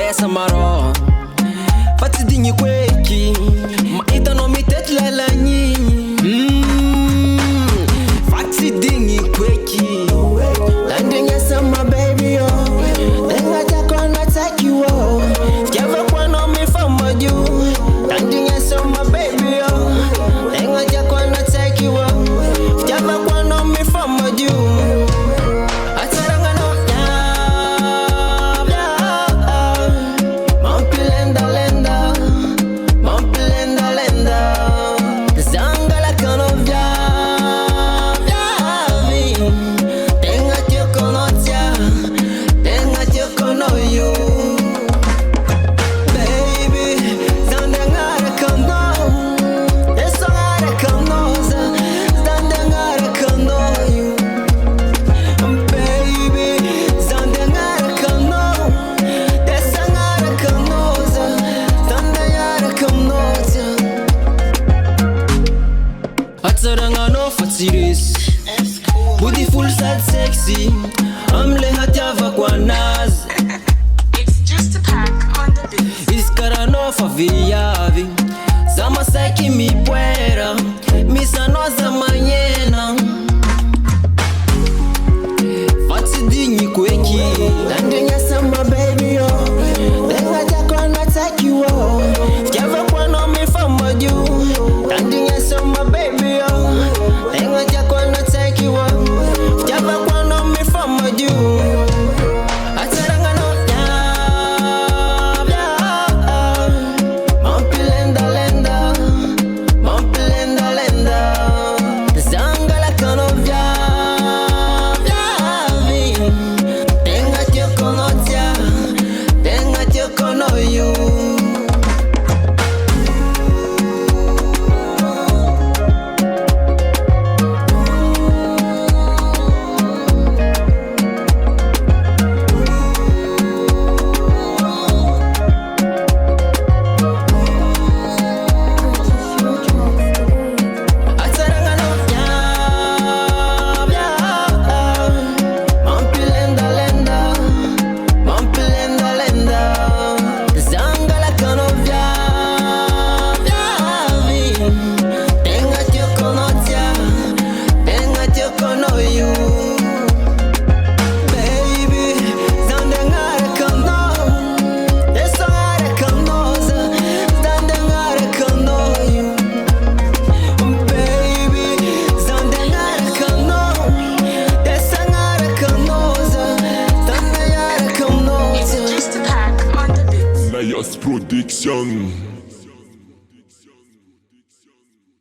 dessa maro. Fati dingi kweki, ma ita no mitet lela nyinyi. Fati dingi kweki, landing yes my baby oh. Denga jako na take you oh. Fiava kwa no me fama you. Landing yes my baby oh. Denga jako na take you oh. Fiava kwa no me fama you. Anao fatiris, beautiful sad sexy. Amle hatiava kwa nazi. It's just a pack on the beat. Iskarano faviavi. Zama saki mi puera. Misano za manyena. Fati dingi kweki. Landing ya sama baby oh. Denga jako na take you oh. Fiava kwa no me fama you. Landing ya sama baby oh. Denga jako na take you oh. Fiava kwa no me fama you. Ataranga no ya. Mampilenda lenda. Mampilenda lenda. Zanga la kano vya. Denga jako no tia. Denga jako no you. Production.